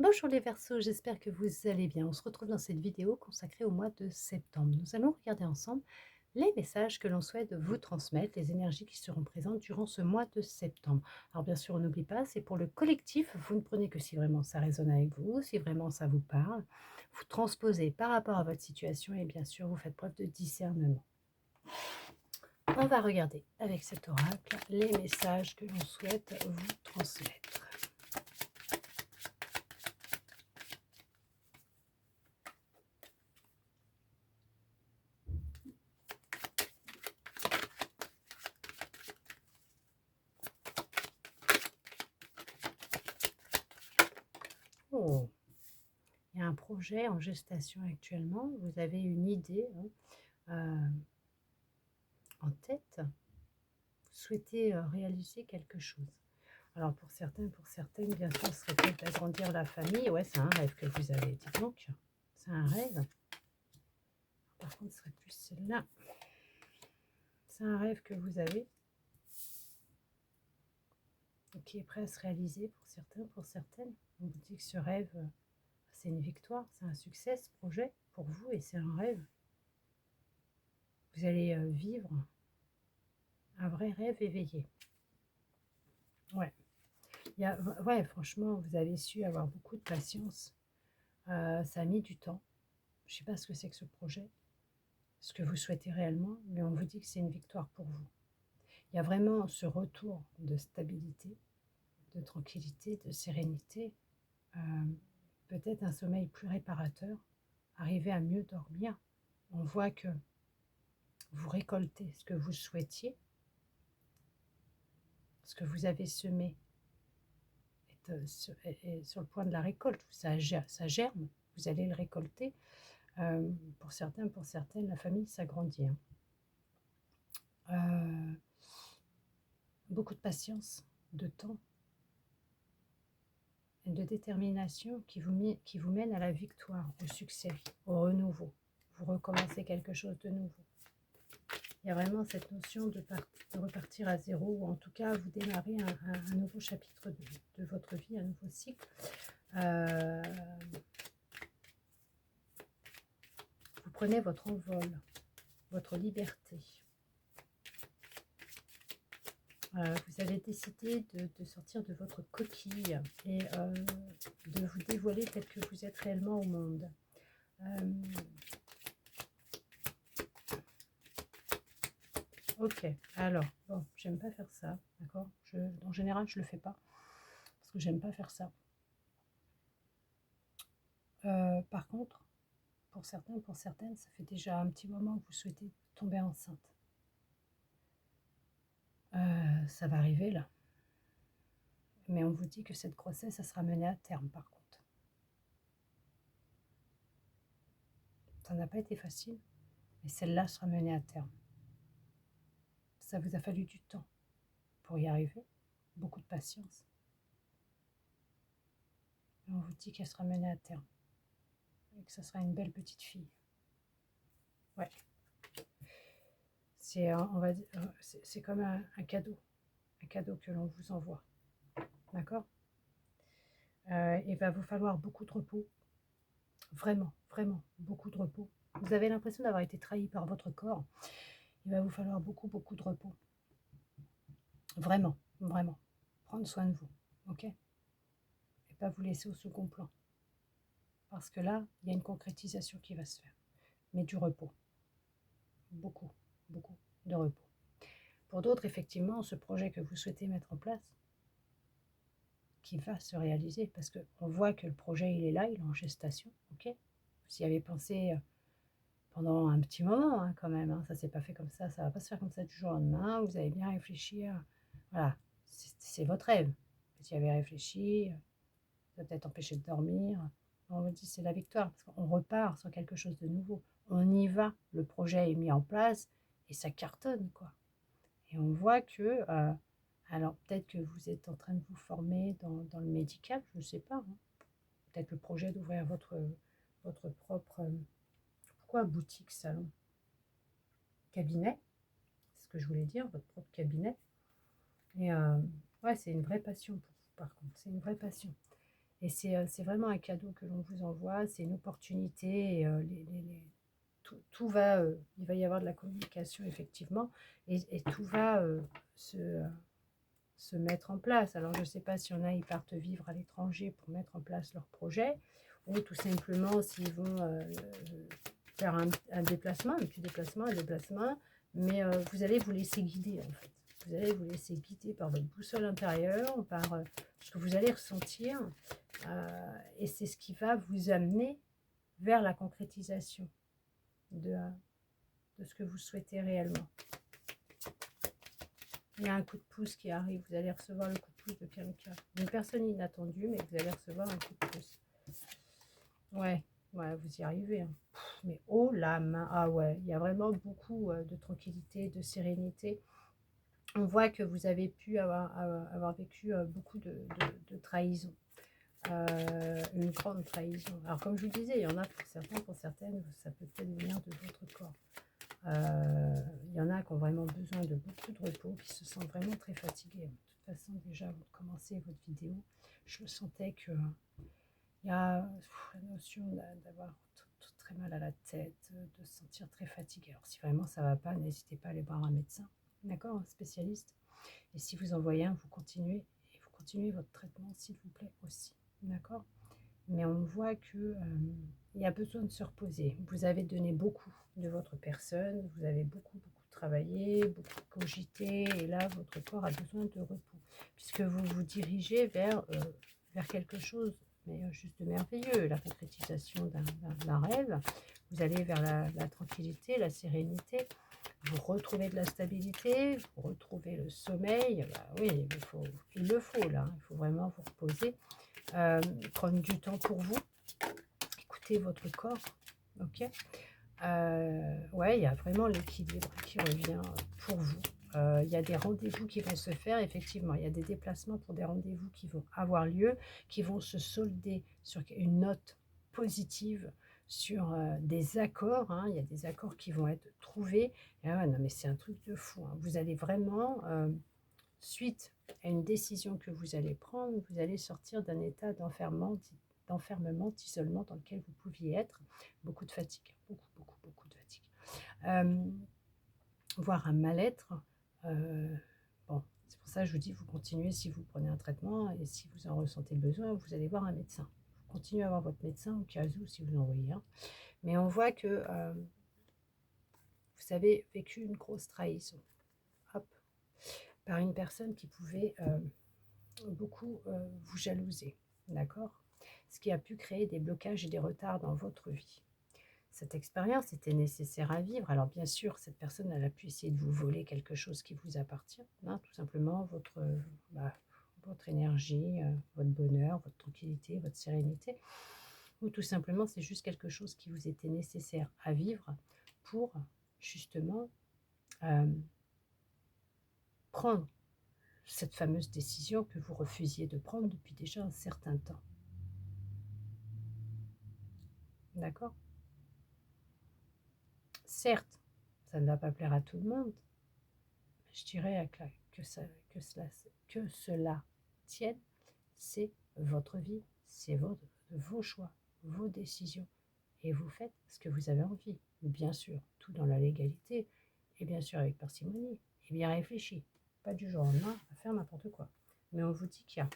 Bonjour les Verseaux, j'espère que vous allez bien. On se retrouve dans cette vidéo consacrée au mois de septembre. Nous allons regarder ensemble les messages que l'on souhaite vous transmettre, les énergies qui seront présentes durant ce mois de septembre. Alors bien sûr, on n'oublie pas, c'est pour le collectif. Vous ne prenez que si vraiment ça résonne avec vous, si vraiment ça vous parle. Vous transposez par rapport à votre situation et bien sûr, vous faites preuve de discernement. On va regarder avec cet oracle les messages que l'on souhaite vous transmettre. Oh, il y a un projet en gestation actuellement, vous avez une idée en tête, vous souhaitez réaliser quelque chose. Alors pour certains, pour certaines, bien sûr, ce serait peut-être d'agrandir la famille. Ouais, c'est un rêve que vous avez, dites donc. C'est un rêve. Par contre, ce serait plus celle-là. C'est un rêve que vous avez, qui est prêt à se réaliser pour certains, pour certaines. On vous dit que ce rêve, c'est une victoire, c'est un succès, ce projet, pour vous, et c'est un rêve. Vous allez vivre un vrai rêve éveillé. Ouais. Ouais, franchement, vous avez su avoir beaucoup de patience. Ça a mis du temps. Je ne sais pas ce que c'est que ce projet, ce que vous souhaitez réellement, mais on vous dit que c'est une victoire pour vous. Il y a vraiment ce retour de stabilité, de tranquillité, de sérénité, euh, peut-être un sommeil plus réparateur, arriver à mieux dormir. On voit que vous récoltez ce que vous souhaitiez, ce que vous avez semé est sur le point de la récolte. Ça germe, vous allez le récolter. Pour certains, pour certaines, la famille s'agrandit. Beaucoup de patience, de temps et de détermination qui vous mène à la victoire, au succès, au renouveau. Vous recommencez quelque chose de nouveau. Il y a vraiment cette notion de repartir à zéro, ou en tout cas, vous démarrez un nouveau chapitre de votre vie, un nouveau cycle. Vous prenez votre envol, votre liberté. Vous avez décidé de sortir de votre coquille et de vous dévoiler tel que vous êtes réellement au monde. Ok, alors, bon, j'aime pas faire ça, d'accord. En général, je le fais pas, parce que j'aime pas faire ça. Par contre, pour certains, pour certaines, ça fait déjà un petit moment que vous souhaitez tomber enceinte. Ça va arriver là. Mais on vous dit que cette grossesse, ça sera menée à terme, par contre. Ça n'a pas été facile, mais celle-là sera menée à terme. Ça vous a fallu du temps pour y arriver, beaucoup de patience. Et on vous dit qu'elle sera menée à terme et que ça sera une belle petite fille. Ouais. C'est, on va dire, c'est comme un cadeau que l'on vous envoie. D'accord. Il va vous falloir beaucoup de repos. Vraiment, vraiment, beaucoup de repos. Vous avez l'impression d'avoir été trahi par votre corps. Il va vous falloir beaucoup, beaucoup de repos. Vraiment, vraiment. Prendre soin de vous, ok? Et pas vous laisser au second plan. Parce que là, il y a une concrétisation qui va se faire. Mais du repos. Beaucoup, beaucoup de repos. Pour d'autres, effectivement, ce projet que vous souhaitez mettre en place, qui va se réaliser, parce qu'on voit que le projet, il est là, il est en gestation, ok? Vous y avez pensé pendant un petit moment, hein, quand même, hein, ça s'est pas fait comme ça va pas se faire comme ça du jour au lendemain, vous avez bien réfléchi, voilà, c'est votre rêve, vous y avez réfléchi, ça peut-être empêché de dormir, on vous dit c'est la victoire, parce qu'on repart sur quelque chose de nouveau, on y va, le projet est mis en place, et ça cartonne, quoi. Et on voit que, alors peut-être que vous êtes en train de vous former dans le médical, je ne sais pas, hein. Peut-être le projet d'ouvrir votre propre, pourquoi boutique, salon, cabinet, c'est ce que je voulais dire, votre propre cabinet. Et ouais, c'est une vraie passion pour vous, par contre, c'est une vraie passion. Et c'est vraiment un cadeau que l'on vous envoie, c'est une opportunité. Et, tout va, il va y avoir de la communication effectivement, et tout va se mettre en place. Alors je ne sais pas si on a, ils partent vivre à l'étranger pour mettre en place leur projet, ou tout simplement s'ils vont faire un déplacement, un petit déplacement, un déplacement, mais vous allez vous laisser guider en fait. Vous allez vous laisser guider par votre boussole intérieure, par ce que vous allez ressentir, et c'est ce qui va vous amener vers la concrétisation de ce que vous souhaitez réellement. Il y a un coup de pouce qui arrive, vous allez recevoir le coup de pouce de quelqu'un. Une personne inattendue, mais vous allez recevoir un coup de pouce. Ouais, ouais, vous y arrivez. Hein. Mais oh la main, ah ouais, il y a vraiment beaucoup de tranquillité, de sérénité. On voit que vous avez pu avoir vécu beaucoup de trahison. Une grande trahison. Alors comme je vous disais, il y en a pour certains, pour certaines, ça peut peut-être venir de votre corps. Il y en a qui ont vraiment besoin de beaucoup de repos, qui se sentent vraiment très fatigués. De toute façon, déjà, avant de commencer votre vidéo, je sentais que il y a la notion d'avoir très mal à la tête, de se sentir très fatigué. Alors si vraiment ça ne va pas, n'hésitez pas à aller voir un médecin, d'accord, un spécialiste. Et si vous en voyez un, vous continuez, et vous continuez votre traitement, s'il vous plaît, aussi, d'accord. Mais on voit que il y a besoin de se reposer. Vous avez donné beaucoup de votre personne, vous avez beaucoup travaillé, beaucoup cogité, et là, votre corps a besoin de repos, puisque vous vous dirigez vers quelque chose, mais juste de merveilleux, la concrétisation d'un rêve. Vous allez vers la tranquillité, la sérénité, vous retrouvez de la stabilité, vous retrouvez le sommeil. Bah oui, il le faut là, il faut vraiment vous reposer. Prendre du temps pour vous, écouter votre corps, ok. Ouais, il y a vraiment l'équilibre qui revient pour vous. Il y a des rendez-vous qui vont se faire, effectivement, il y a des déplacements pour des rendez-vous qui vont avoir lieu, qui vont se solder sur une note positive, sur des accords, hein. Il y a des accords qui vont être trouvés. Et ouais, non, mais c'est un truc de fou, hein. Vous allez vraiment suite à une décision que vous allez prendre, vous allez sortir d'un état d'enfermement, d'isolement dans lequel vous pouviez être. Beaucoup de fatigue, beaucoup de fatigue. Voire un mal-être. Bon, c'est pour ça que je vous dis, vous continuez si vous prenez un traitement, et si vous en ressentez le besoin, vous allez voir un médecin. Vous continuez à voir votre médecin au cas où, si vous en voyez un. Mais on voit que vous avez vécu une grosse trahison. Hop, par une personne qui pouvait beaucoup vous jalouser, d'accord. Ce qui a pu créer des blocages et des retards dans votre vie. Cette expérience était nécessaire à vivre. Alors bien sûr, cette personne, elle a pu essayer de vous voler quelque chose qui vous appartient, hein, tout simplement votre énergie, votre bonheur, votre tranquillité, votre sérénité, ou tout simplement c'est juste quelque chose qui vous était nécessaire à vivre pour justement prendre cette fameuse décision que vous refusiez de prendre depuis déjà un certain temps. D'accord? Certes, ça ne va pas plaire à tout le monde, mais je dirais que cela tienne, c'est votre vie, c'est vos choix, vos décisions, et vous faites ce que vous avez envie. Bien sûr, tout dans la légalité, et bien sûr avec parcimonie, et bien réfléchi, pas du jour au lendemain à faire n'importe quoi. Mais on vous dit qu'il y a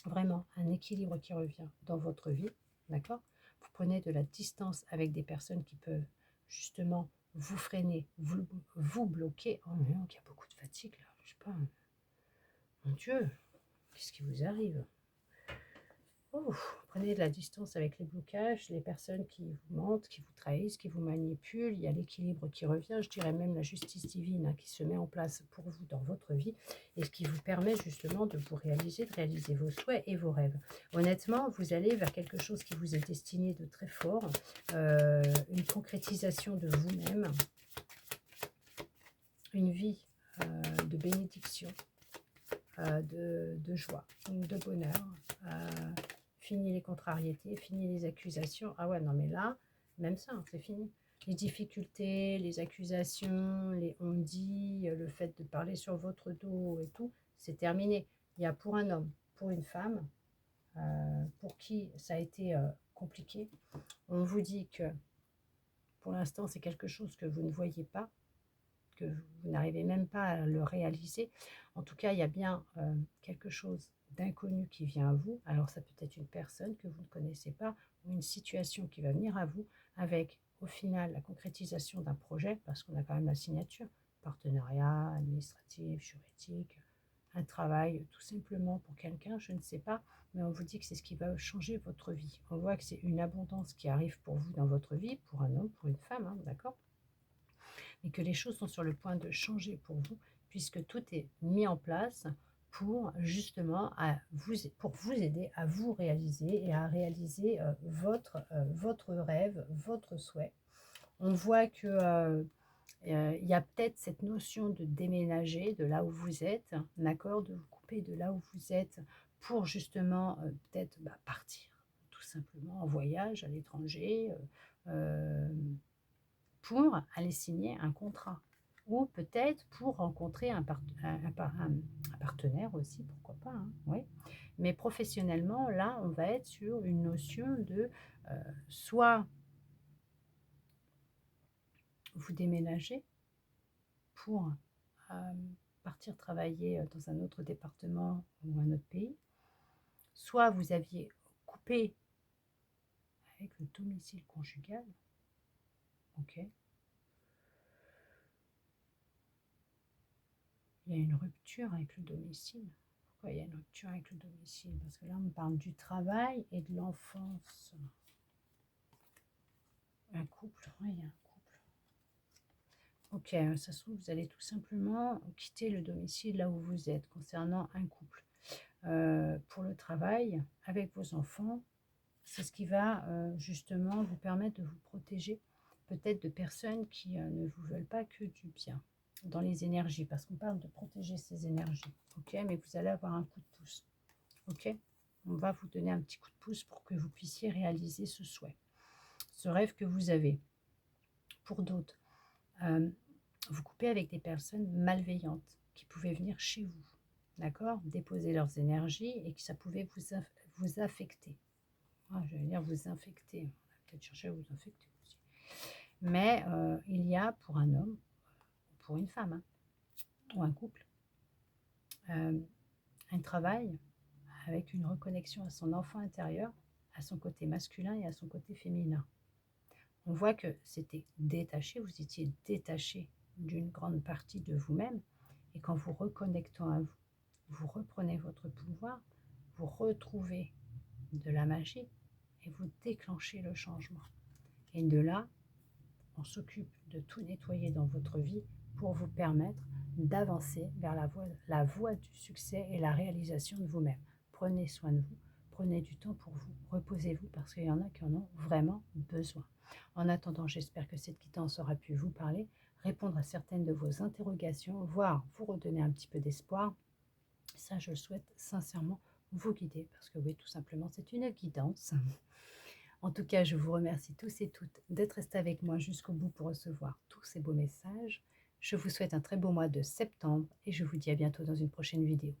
vraiment un équilibre qui revient dans votre vie, d'accord. Vous prenez de la distance avec des personnes qui peuvent justement vous freiner, vous bloquer. Oh non, il y a beaucoup de fatigue là, je sais pas, mon Dieu, qu'est-ce qui vous arrive? Oh, prenez de la distance avec les blocages, les personnes qui vous mentent, qui vous trahissent, qui vous manipulent. Il y a l'équilibre qui revient, je dirais même la justice divine, hein, qui se met en place pour vous dans votre vie, et ce qui vous permet justement de vous réaliser, de réaliser vos souhaits et vos rêves. Honnêtement, vous allez vers quelque chose qui vous est destiné de très fort, une concrétisation de vous-même, une vie de bénédiction, de joie, de bonheur. Fini les contrariétés, fini les accusations. Ah ouais, non mais là, même ça, hein, c'est fini. Les difficultés, les accusations, les on-dit, le fait de parler sur votre dos et tout, c'est terminé. Il y a pour un homme, pour une femme, pour qui ça a été compliqué. On vous dit que pour l'instant, c'est quelque chose que vous ne voyez pas, que vous n'arrivez même pas à le réaliser. En tout cas, il y a bien quelque chose d'inconnu qui vient à vous. Alors, ça peut être une personne que vous ne connaissez pas ou une situation qui va venir à vous avec, au final, la concrétisation d'un projet, parce qu'on a quand même la signature, partenariat, administratif, juridique, un travail tout simplement pour quelqu'un, je ne sais pas, mais on vous dit que c'est ce qui va changer votre vie. On voit que c'est une abondance qui arrive pour vous dans votre vie, pour un homme, pour une femme, hein, d'accord? Et que les choses sont sur le point de changer pour vous, puisque tout est mis en place pour justement pour vous aider à vous réaliser et à réaliser votre rêve, votre souhait. On voit que il y a peut-être cette notion de déménager de là où vous êtes, d'accord, de vous couper de là où vous êtes pour justement peut-être partir tout simplement en voyage à l'étranger, euh, pour aller signer un contrat ou peut-être pour rencontrer un partenaire aussi, pourquoi pas, hein, oui. Mais professionnellement, là, on va être sur une notion de soit vous déménagez pour euh, partir travailler dans un autre département ou un autre pays, soit vous aviez coupé avec le domicile conjugal, ok, il y a une rupture avec le domicile. Pourquoi il y a une rupture avec le domicile? Parce que là, on parle du travail et de l'enfance. Un couple, oui, il y a un couple. Ok, ça se trouve, vous allez tout simplement quitter le domicile là où vous êtes concernant un couple. Pour le travail, avec vos enfants, c'est ce qui va justement vous permettre de vous protéger peut-être de personnes qui ne vous veulent pas que du bien dans les énergies, parce qu'on parle de protéger ces énergies, ok, mais vous allez avoir un coup de pouce, ok, on va vous donner un petit coup de pouce pour que vous puissiez réaliser ce souhait, ce rêve que vous avez. Pour d'autres, vous coupez avec des personnes malveillantes qui pouvaient venir chez vous, d'accord, déposer leurs énergies et que ça pouvait vous affecter. Je vais dire vous infecter, on va peut-être chercher à vous infecter aussi. Mais il y a pour un homme, ou pour une femme, hein, ou un couple, un travail avec une reconnexion à son enfant intérieur, à son côté masculin et à son côté féminin. On voit que c'était détaché, vous étiez détaché d'une grande partie de vous-même, et qu'en vous reconnectant à vous, vous reprenez votre pouvoir, vous retrouvez de la magie et vous déclenchez le changement. Et de là, on s'occupe de tout nettoyer dans votre vie pour vous permettre d'avancer vers la voie du succès et la réalisation de vous-même. Prenez soin de vous, prenez du temps pour vous, reposez-vous parce qu'il y en a qui en ont vraiment besoin. En attendant, j'espère que cette guidance aura pu vous parler, répondre à certaines de vos interrogations, voire vous redonner un petit peu d'espoir. Ça, je le souhaite sincèrement vous guider parce que oui, tout simplement, c'est une guidance. En tout cas, je vous remercie tous et toutes d'être restés avec moi jusqu'au bout pour recevoir tous ces beaux messages. Je vous souhaite un très beau mois de septembre et je vous dis à bientôt dans une prochaine vidéo.